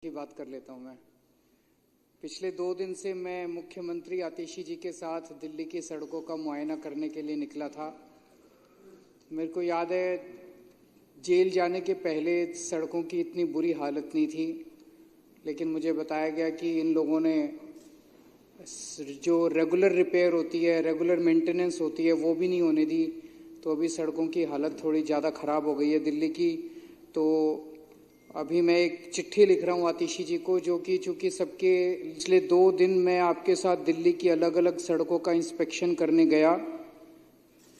की बात कर लेता हूं मैं। पिछले 2 दिन से मैं मुख्यमंत्री आतिशी जी के साथ दिल्ली की सड़कों का मुआयना करने के लिए निकला था। मेरे को याद है, जेल जाने के पहले सड़कों की इतनी बुरी हालत नहीं थी, लेकिन मुझे बताया गया कि इन लोगों ने जो रेगुलर रिपेयर होती है, रेगुलर मेंटेनेंस होती है, वो भी नहीं होने दी। तो अभी सड़कों की हालत थोड़ी ज़्यादा ख़राब हो गई है दिल्ली की। तो अभी मैं एक चिट्ठी लिख रहा हूँ आतिशी जी को, जो कि चूँकि सबके पिछले 2 दिन मैं आपके साथ दिल्ली की अलग अलग सड़कों का इंस्पेक्शन करने गया।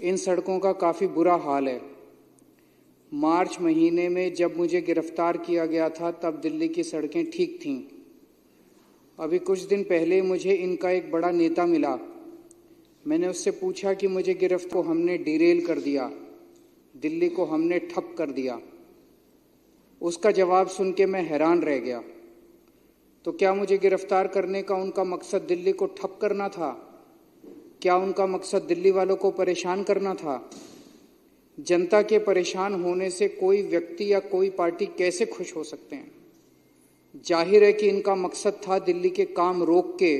इन सड़कों का काफ़ी बुरा हाल है। मार्च महीने में जब मुझे गिरफ्तार किया गया था तब दिल्ली की सड़कें ठीक थीं। अभी कुछ दिन पहले मुझे इनका एक बड़ा नेता मिला। मैंने उससे पूछा कि मुझे गिरफ्तार को हमने डिरेल कर दिया, दिल्ली को हमने ठप कर दिया। उसका जवाब सुन के मैं हैरान रह गया। तो क्या मुझे गिरफ्तार करने का उनका मकसद दिल्ली को ठप करना था? क्या उनका मकसद दिल्ली वालों को परेशान करना था? जनता के परेशान होने से कोई व्यक्ति या कोई पार्टी कैसे खुश हो सकते हैं? जाहिर है कि इनका मकसद था दिल्ली के काम रोक के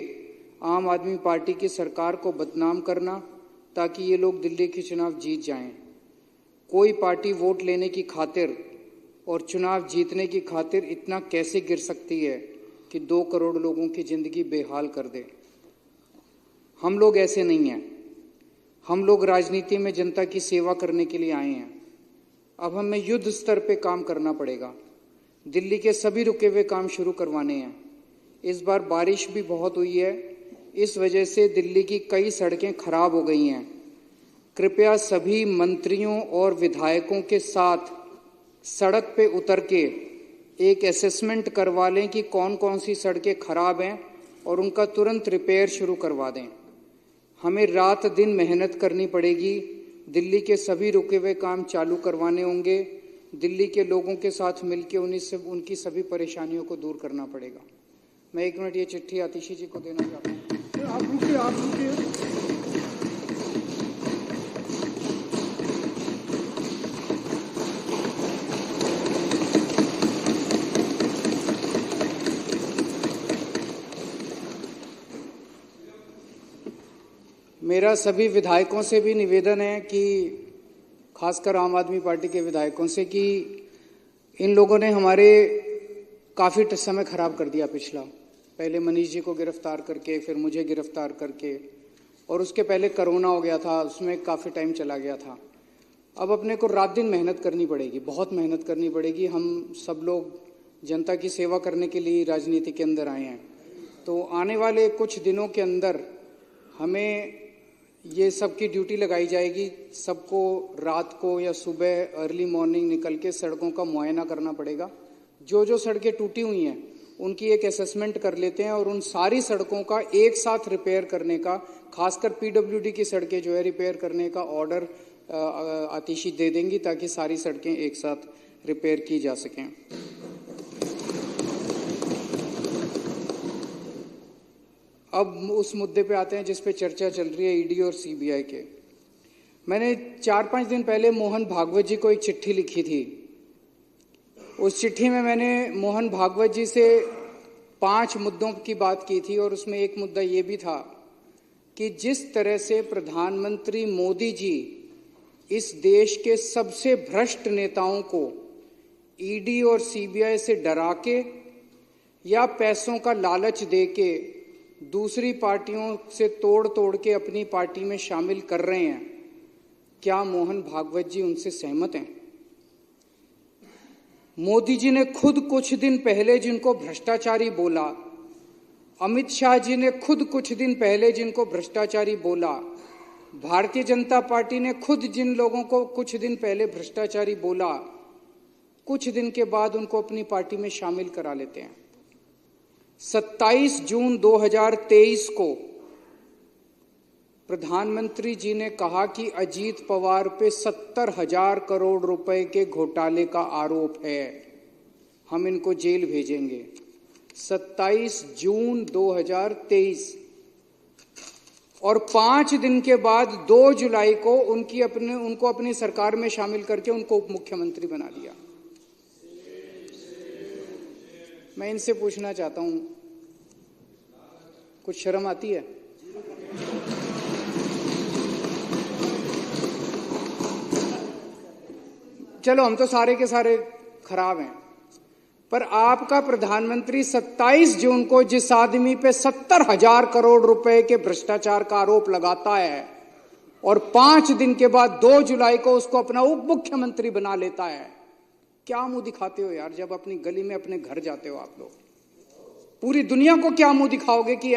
आम आदमी पार्टी की सरकार को बदनाम करना, ताकि ये लोग दिल्ली के चुनाव जीत जाएं। कोई पार्टी वोट लेने की खातिर और चुनाव जीतने की खातिर इतना कैसे गिर सकती है कि 2 करोड़ लोगों की जिंदगी बेहाल कर दे? हम लोग ऐसे नहीं हैं। हम लोग राजनीति में जनता की सेवा करने के लिए आए हैं। अब हमें युद्ध स्तर पे काम करना पड़ेगा। दिल्ली के सभी रुके हुए काम शुरू करवाने हैं। इस बार बारिश भी बहुत हुई है, इस वजह से दिल्ली की कई सड़कें खराब हो गई हैं। कृपया सभी मंत्रियों और विधायकों के साथ सड़क पे उतर के एक असेसमेंट करवा लें कि कौन कौन सी सड़कें खराब हैं और उनका तुरंत रिपेयर शुरू करवा दें। हमें रात दिन मेहनत करनी पड़ेगी। दिल्ली के सभी रुके हुए काम चालू करवाने होंगे। दिल्ली के लोगों के साथ मिलकर उनकी सभी परेशानियों को दूर करना पड़ेगा। मैं 1 मिनट ये चिट्ठी आतिशी जी को देना चाहता हूँ। आप रुकिए। मेरा सभी विधायकों से भी निवेदन है कि खासकर आम आदमी पार्टी के विधायकों से कि इन लोगों ने हमारे काफ़ी समय खराब कर दिया पिछला। पहले मनीष जी को गिरफ्तार करके, फिर मुझे गिरफ्तार करके, और उसके पहले कोरोना हो गया था, उसमें काफ़ी टाइम चला गया था। अब अपने को रात दिन मेहनत करनी पड़ेगी, बहुत मेहनत करनी पड़ेगी। हम सब लोग जनता की सेवा करने के लिए राजनीति के अंदर आए हैं। तो आने वाले कुछ दिनों के अंदर हमें ये सबकी ड्यूटी लगाई जाएगी। सबको रात को या सुबह अर्ली मॉर्निंग निकल के सड़कों का मुआयना करना पड़ेगा। जो जो सड़कें टूटी हुई हैं उनकी एक असेसमेंट कर लेते हैं और उन सारी सड़कों का एक साथ रिपेयर करने का, खासकर पीडब्ल्यूडी की सड़कें जो है रिपेयर करने का ऑर्डर आतिशी दे देंगी, ताकि सारी सड़कें एक साथ रिपेयर की जा सकें। अब उस मुद्दे पे आते हैं जिस पे चर्चा चल रही है, ईडी और सीबीआई के। मैंने 4-5 दिन पहले मोहन भागवत जी को एक चिट्ठी लिखी थी। उस चिट्ठी में मैंने मोहन भागवत जी से 5 मुद्दों की बात की थी, और उसमें एक मुद्दा ये भी था कि जिस तरह से प्रधानमंत्री मोदी जी इस देश के सबसे भ्रष्ट नेताओं को ईडी और सीबीआई से डरा के या पैसों का लालच दे के दूसरी पार्टियों से तोड़ के अपनी पार्टी में शामिल कर रहे हैं, क्या मोहन भागवत जी उनसे सहमत हैं? मोदी जी ने खुद कुछ दिन पहले जिनको भ्रष्टाचारी बोला, अमित शाह जी ने खुद कुछ दिन पहले जिनको भ्रष्टाचारी बोला, भारतीय जनता पार्टी ने खुद जिन लोगों को कुछ दिन पहले भ्रष्टाचारी बोला, कुछ दिन के बाद उनको अपनी पार्टी में शामिल करा लेते हैं। 27 जून 2023 को प्रधानमंत्री जी ने कहा कि अजीत पवार पे 70,000 करोड़ रुपए के घोटाले का आरोप है, हम इनको जेल भेजेंगे। 27 जून 2023, और 5 दिन के बाद 2 जुलाई को उनको अपनी सरकार में शामिल करके उनको उप मुख्यमंत्री बना दिया। मैं इनसे पूछना चाहता हूं, कुछ शर्म आती है? चलो हम तो सारे के सारे खराब हैं, पर आपका प्रधानमंत्री 27 जून को जिस आदमी पे 70,000 करोड़ रुपए के भ्रष्टाचार का आरोप लगाता है और 5 दिन के बाद 2 जुलाई को उसको अपना उप मुख्यमंत्री बना लेता है, क्या मुंह दिखाते हो यार? जब अपनी गली में अपने घर जाते हो आप लोग, पूरी दुनिया को क्या मुंह दिखाओगे कि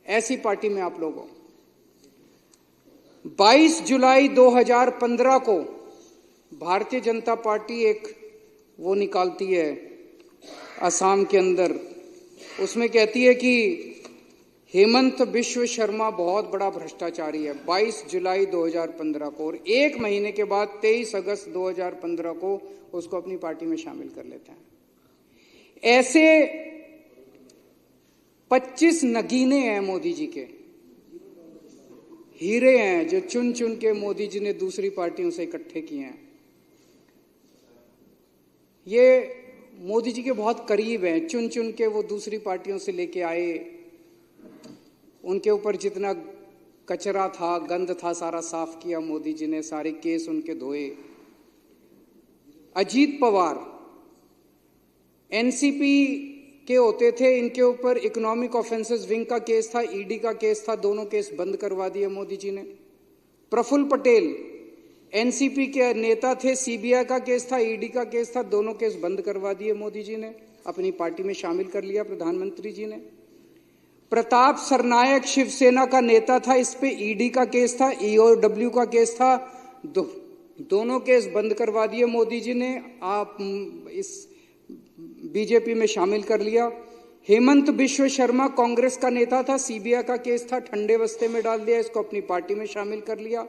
ऐसी पार्टी में आप लोग हो? 22 जुलाई 2015 को भारतीय जनता पार्टी एक वो निकालती है असम के अंदर, उसमें कहती है कि हेमंत बिश्व शर्मा बहुत बड़ा भ्रष्टाचारी है। 22 जुलाई 2015 को, और एक महीने के बाद 23 अगस्त 2015 को उसको अपनी पार्टी में शामिल कर लेते हैं। ऐसे 25 नगीने हैं मोदी जी के, हीरे हैं जो चुन चुन के मोदी जी ने दूसरी पार्टियों से इकट्ठे किए हैं। ये मोदी जी के बहुत करीब हैं, चुन चुन के वो दूसरी पार्टियों से लेके आए, उनके ऊपर जितना कचरा था, गंद था, सारा साफ किया मोदी जी ने, सारे केस उनके धोए। अजीत पवार एनसीपी के होते थे, इनके ऊपर इकोनॉमिक ऑफेंसेस विंग का केस था, ईडी का केस था, दोनों केस बंद करवा दिए मोदी जी ने। प्रफुल्ल पटेल एनसीपी के नेता थे, सीबीआई का केस था, ईडी का केस था, दोनों केस बंद करवा दिए मोदी जी ने, अपनी पार्टी में शामिल कर लिया प्रधानमंत्री जी ने। प्रताप सरनायक शिवसेना का नेता था, इस पे ईडी का केस था, ईओडब्ल्यू का केस था, दोनों केस बंद करवा दिए मोदी जी ने, आप इस बीजेपी में शामिल कर लिया। हेमंत बिश्व शर्मा कांग्रेस का नेता था, सीबीआई का केस था, ठंडे बस्ते में डाल दिया, इसको अपनी पार्टी में शामिल कर लिया।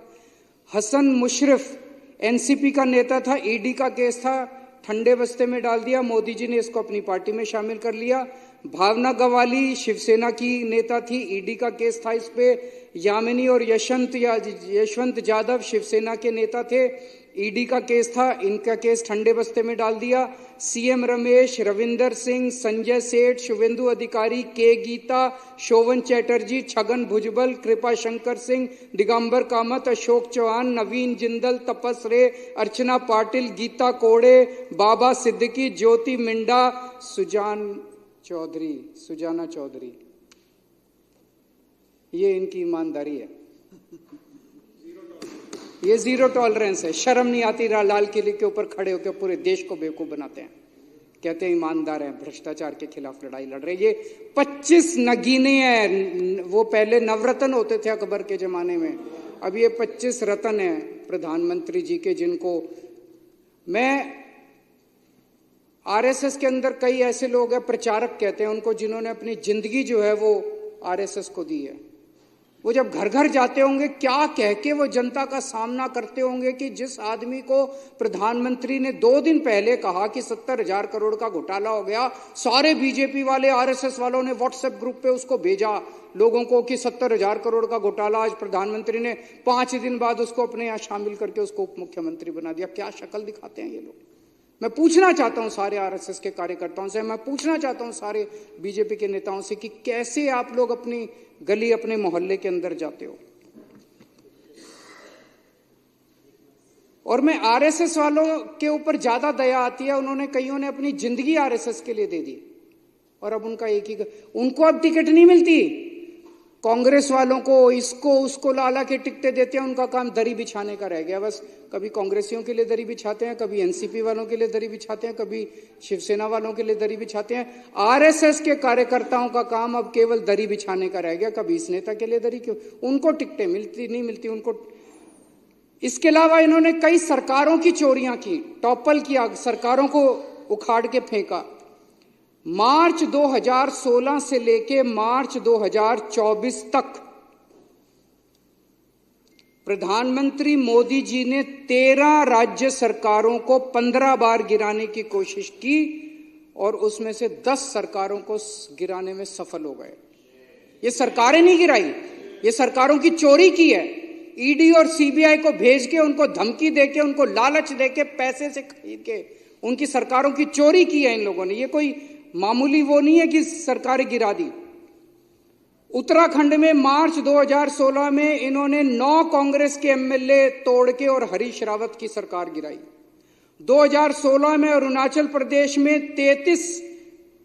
हसन मुशर्रफ एनसीपी का नेता था, ईडी का केस था, ठंडे बस्ते में डाल दिया, मोदी जी ने इसको अपनी पार्टी में शामिल कर लिया। भावना गवाली शिवसेना की नेता थी, ईडी का केस था इस पे। यामिनी और यशवंत यादव शिवसेना के नेता थे, ईडी का केस था, इनका केस ठंडे बस्ते में डाल दिया। सीएम रमेश, रविंदर सिंह, संजय सेठ, शुभेंदु अधिकारी, के गीता, शोभन चैटर्जी, छगन भुजबल, कृपा शंकर सिंह, दिगंबर कामत, अशोक चौहान, नवीन जिंदल, तपस रे, अर्चना पाटिल, गीता कोड़े, बाबा सिद्दीकी, ज्योति मिंडा, सुजाना चौधरी, ये इनकी ईमानदारी है, ये जीरो टॉलरेंस है। शर्म नहीं आती? लाल किले के ऊपर खड़े होकर पूरे देश को बेवकूफ बनाते हैं, कहते हैं ईमानदार हैं, भ्रष्टाचार के खिलाफ लड़ाई लड़ रहे। ये 25 नगीने हैं, वो पहले नवरत्न होते थे अकबर के जमाने में, अब ये 25 रत्न हैं प्रधानमंत्री जी के, जिनको मैं आरएसएस के अंदर कई ऐसे लोग हैं, प्रचारक कहते हैं उनको, जिन्होंने अपनी जिंदगी जो है वो आरएसएस को दी है। वो जब घर घर जाते होंगे, क्या कह के वो जनता का सामना करते होंगे कि जिस आदमी को प्रधानमंत्री ने 2 दिन पहले कहा कि 70,000 करोड़ का घोटाला हो गया, सारे बीजेपी वाले, आरएसएस वालों ने व्हाट्सएप ग्रुप पे उसको भेजा लोगों को कि 70,000 करोड़ का घोटाला, आज प्रधानमंत्री ने 5 दिन बाद उसको अपने यहां शामिल करके उसको उप मुख्यमंत्री बना दिया। क्या शक्ल दिखाते हैं ये लोग? मैं पूछना चाहता हूं सारे आरएसएस के कार्यकर्ताओं से, मैं पूछना चाहता हूं सारे बीजेपी के नेताओं से कि कैसे आप लोग अपनी गली, अपने मोहल्ले के अंदर जाते हो? और मैं आरएसएस वालों के ऊपर ज्यादा दया आती है, उन्होंने कईयों ने अपनी जिंदगी आरएसएस के लिए दे दी और अब उनका एक ही, उनको अब टिकट नहीं मिलती। कांग्रेस वालों को इसको उसको लाला के टिकटें देते हैं, उनका काम दरी बिछाने का रह गया बस। कभी कांग्रेसियों के लिए दरी बिछाते हैं, कभी एनसीपी वालों के लिए दरी बिछाते हैं, कभी शिवसेना वालों के लिए दरी बिछाते हैं। आरएसएस के कार्यकर्ताओं का काम अब केवल दरी बिछाने का रह गया, कभी इस नेता के लिए दरी, क्यों उनको टिकटें मिलती नहीं मिलती उनको। इसके अलावा इन्होंने कई सरकारों की चोरियां की, टॉपल किया, सरकारों को उखाड़ के फेंका। मार्च 2016 से लेके मार्च 2024 तक प्रधानमंत्री मोदी जी ने 13 राज्य सरकारों को 15 बार गिराने की कोशिश की और उसमें से 10 सरकारों को गिराने में सफल हो गए। ये सरकारें नहीं गिराई, ये सरकारों की चोरी की है। ईडी और सीबीआई को भेज के, उनको धमकी देके, उनको लालच देके, पैसे से खरीद के उनकी सरकारों की चोरी की है इन लोगों ने। ये कोई मामूली वो नहीं है कि सरकार गिरा दी। उत्तराखंड में मार्च 2016 में इन्होंने 9 कांग्रेस के एमएलए तोड़ के और हरीश रावत की सरकार गिराई। 2016 में अरुणाचल प्रदेश में 33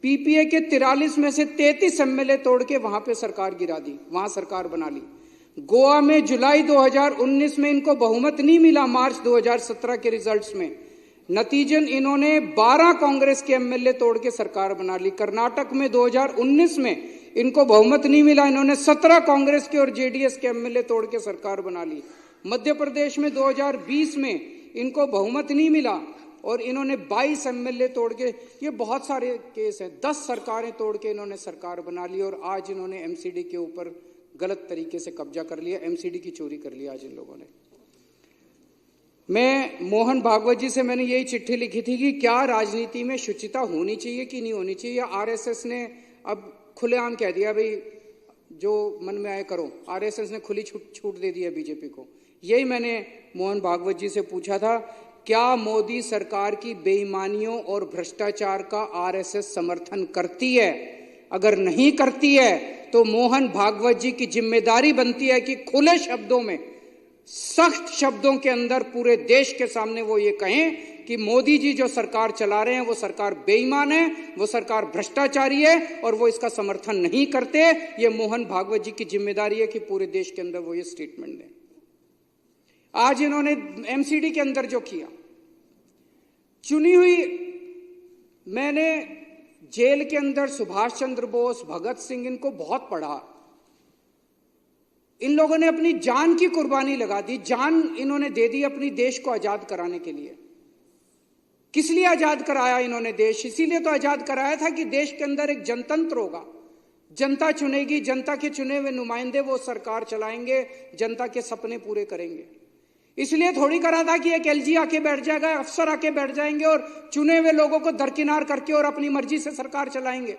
पीपीए के 43 में से 33 एमएलए तोड़ के वहां पे सरकार गिरा दी, वहां सरकार बना ली। गोवा में जुलाई 2019 में इनको बहुमत नहीं मिला मार्च 2017 के रिजल्ट्स में, नतीजन इन्होंने 12 कांग्रेस के एमएलए तोड़ के सरकार बना ली। कर्नाटक में 2019 में इनको बहुमत नहीं मिला, इन्होंने 17 कांग्रेस के और जेडीएस के एमएलए तोड़ के सरकार बना ली। मध्य प्रदेश में 2020 में इनको बहुमत नहीं मिला और इन्होंने 22 एमएलए तोड़ के, ये बहुत सारे केस हैं, 10 सरकारें तोड़ के इन्होंने सरकार बना ली। और आज इन्होंने एमसीडी के ऊपर गलत तरीके से कब्जा कर लिया, एमसीडी की चोरी कर लिया आज इन लोगों ने। मैं मोहन भागवत जी से मैंने यही चिट्ठी लिखी थी कि क्या राजनीति में शुचिता होनी चाहिए कि नहीं होनी चाहिए। आरएसएस ने अब खुलेआम कह दिया भाई जो मन में आए करो, आरएसएस ने खुली छूट दे दी है बीजेपी को। यही मैंने मोहन भागवत जी से पूछा था, क्या मोदी सरकार की बेईमानियों और भ्रष्टाचार का आरएसएस समर्थन करती है? अगर नहीं करती है तो मोहन भागवत जी की जिम्मेदारी बनती है कि खुले शब्दों में, सख्त शब्दों के अंदर पूरे देश के सामने वो ये कहें कि मोदी जी जो सरकार चला रहे हैं वो सरकार बेईमान है, वो सरकार भ्रष्टाचारी है और वो इसका समर्थन नहीं करते। ये मोहन भागवत जी की जिम्मेदारी है कि पूरे देश के अंदर वो ये स्टेटमेंट दें। आज इन्होंने एमसीडी के अंदर जो किया, चुनी हुई, मैंने जेल के अंदर सुभाष चंद्र बोस, भगत सिंह, इनको बहुत पढ़ा। इन लोगों ने अपनी जान की कुर्बानी लगा दी, जान इन्होंने दे दी अपनी देश को आजाद कराने के लिए। किस लिए आजाद कराया इन्होंने देश? इसीलिए तो आजाद कराया था कि देश के अंदर एक जनतंत्र होगा, जनता चुनेगी, जनता के चुने हुए नुमाइंदे वो सरकार चलाएंगे, जनता के सपने पूरे करेंगे। इसलिए थोड़ी करा था कि एक एलजी आके बैठ जाएगा, अफसर आके बैठ जाएंगे और चुने हुए लोगों को दरकिनार करके और अपनी मर्जी से सरकार चलाएंगे।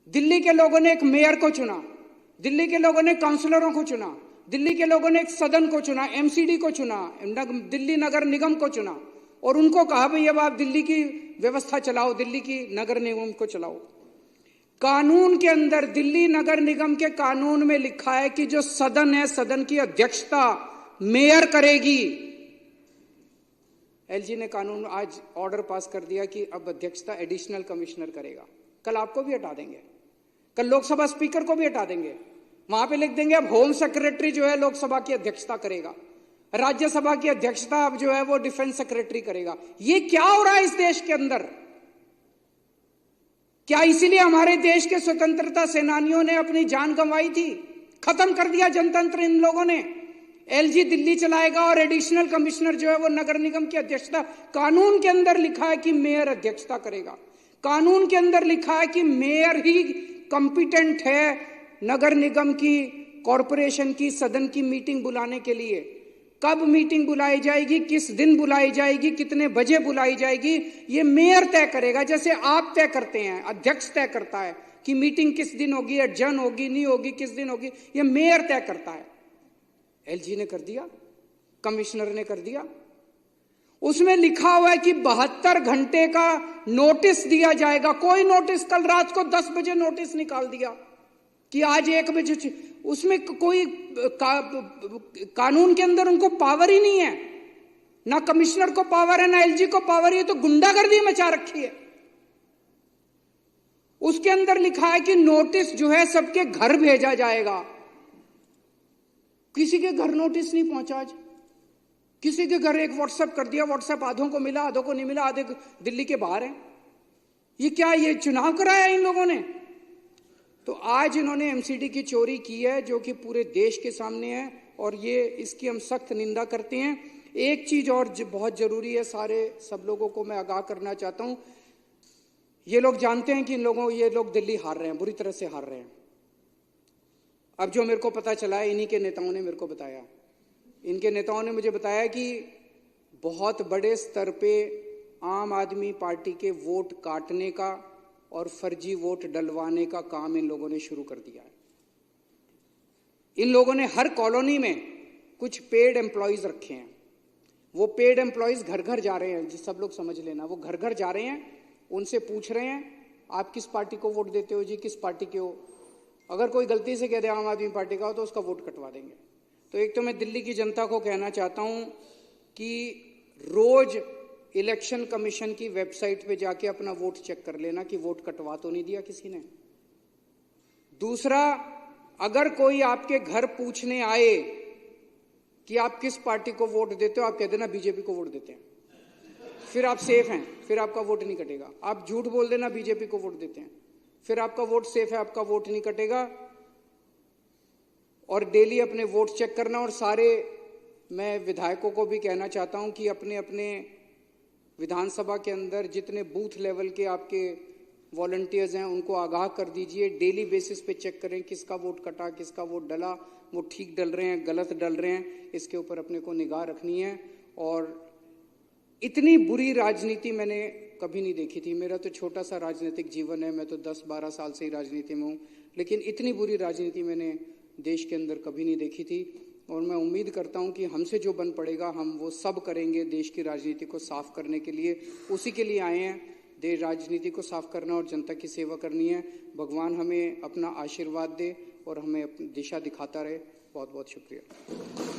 दिल्ली के लोगों ने एक मेयर को चुना, दिल्ली के लोगों ने काउंसलरों को चुना, दिल्ली के लोगों ने एक सदन को चुना, एमसीडी को चुना, दिल्ली नगर निगम को चुना और उनको कहा भाई अब आप दिल्ली की व्यवस्था चलाओ, दिल्ली की नगर निगम को चलाओ। कानून के अंदर, दिल्ली नगर निगम के कानून में लिखा है कि जो सदन है, सदन की अध्यक्षता मेयर करेगी। एलजी ने कानून आज ऑर्डर पास कर दिया कि अब अध्यक्षता एडिशनल कमिश्नर करेगा। कल आपको भी हटा देंगे, कल लोकसभा स्पीकर को भी हटा देंगे, वहां पे लिख देंगे अब होम सेक्रेटरी जो है लोकसभा की अध्यक्षता करेगा, राज्यसभा की अध्यक्षता अब जो है वो डिफेंस सेक्रेटरी करेगा। ये क्या हो रहा है इस देश के अंदर? क्या इसीलिए हमारे देश के स्वतंत्रता सेनानियों ने अपनी जान गंवाई थी? खत्म कर दिया जनतंत्र इन लोगों ने। एलजी दिल्ली चलाएगा और एडिशनल कमिश्नर जो है वो नगर निगम की अध्यक्षता, कानून के अंदर लिखा है कि मेयर अध्यक्षता करेगा, कानून के अंदर लिखा है कि मेयर ही कंपिटेंट है नगर निगम की, कॉरपोरेशन की, सदन की मीटिंग बुलाने के लिए। कब मीटिंग बुलाई जाएगी, किस दिन बुलाई जाएगी, कितने बजे बुलाई जाएगी, ये मेयर तय करेगा। जैसे आप तय करते हैं, अध्यक्ष तय करता है कि मीटिंग किस दिन होगी, एडजर्न होगी, नहीं होगी, किस दिन होगी, ये मेयर तय करता है। एलजी ने कर दिया, कमिश्नर ने कर दिया। उसमें लिखा हुआ है कि 72 घंटे का नोटिस दिया जाएगा। कोई नोटिस, कल रात को 10 बजे नोटिस निकाल दिया कि आज 1 बजे, उसमें कोई कानून के अंदर उनको पावर ही नहीं है, ना कमिश्नर को पावर है, ना एलजी को पावर है। तो गुंडागर्दी मचा रखी है। उसके अंदर लिखा है कि नोटिस जो है सबके घर भेजा जाएगा। किसी के घर नोटिस नहीं पहुंचा आज, किसी के घर एक व्हाट्सएप कर दिया, व्हाट्सएप आधों को मिला, आधों को नहीं मिला, आधे दिल्ली के बाहर हैं। ये क्या, ये चुनाव कराया इन लोगों ने? तो आज इन्होंने एमसीडी की चोरी की है जो कि पूरे देश के सामने है और ये इसकी हम सख्त निंदा करते हैं। एक चीज और बहुत जरूरी है, सब लोगों को मैं आगाह करना चाहता हूं। ये लोग जानते हैं कि ये लोग दिल्ली हार रहे हैं, बुरी तरह से हार रहे हैं। अब जो मेरे को पता चला है, इन्हीं के नेताओं ने मेरे को बताया, इनके नेताओं ने मुझे बताया कि बहुत बड़े स्तर पे आम आदमी पार्टी के वोट काटने का और फर्जी वोट डलवाने का काम इन लोगों ने शुरू कर दिया है। इन लोगों ने हर कॉलोनी में कुछ पेड एम्प्लॉइज रखे हैं, वो पेड एम्प्लॉयज घर घर जा रहे हैं, सब लोग समझ लेना, वो घर घर जा रहे हैं, उनसे पूछ रहे हैं आप किस पार्टी को वोट देते हो जी, किस पार्टी के हो। अगर कोई गलती से कह दे आम आदमी पार्टी का हो तो उसका वोट कटवा देंगे। तो एक तो मैं दिल्ली की जनता को कहना चाहता हूं कि रोज इलेक्शन कमीशन की वेबसाइट पे जाके अपना वोट चेक कर लेना कि वोट कटवा तो नहीं दिया किसी ने। दूसरा, अगर कोई आपके घर पूछने आए कि आप किस पार्टी को वोट देते हो, आप कह देना बीजेपी को वोट देते हैं, फिर आप सेफ हैं, फिर आपका वोट नहीं कटेगा। आप झूठ बोल देना बीजेपी को वोट देते हैं, फिर आपका वोट सेफ है, आपका वोट नहीं कटेगा। और डेली अपने वोट चेक करना। और सारे मैं विधायकों को भी कहना चाहता हूं कि अपने अपने विधानसभा के अंदर जितने बूथ लेवल के आपके वॉलंटियर्स हैं उनको आगाह कर दीजिए, डेली बेसिस पे चेक करें किसका वोट कटा, किसका वोट डला, वो ठीक डल रहे हैं, गलत डल रहे हैं, इसके ऊपर अपने को निगाह रखनी है। और इतनी बुरी राजनीति मैंने कभी नहीं देखी थी। मेरा तो छोटा सा राजनीतिक जीवन है, मैं तो 10-12 साल से ही राजनीति में हूँ, लेकिन इतनी बुरी राजनीति मैंने देश के अंदर कभी नहीं देखी थी। और मैं उम्मीद करता हूं कि हमसे जो बन पड़ेगा हम वो सब करेंगे देश की राजनीति को साफ करने के लिए। उसी के लिए आए हैं, देश राजनीति को साफ करना और जनता की सेवा करनी है। भगवान हमें अपना आशीर्वाद दे और हमें अपनी दिशा दिखाता रहे। बहुत बहुत शुक्रिया।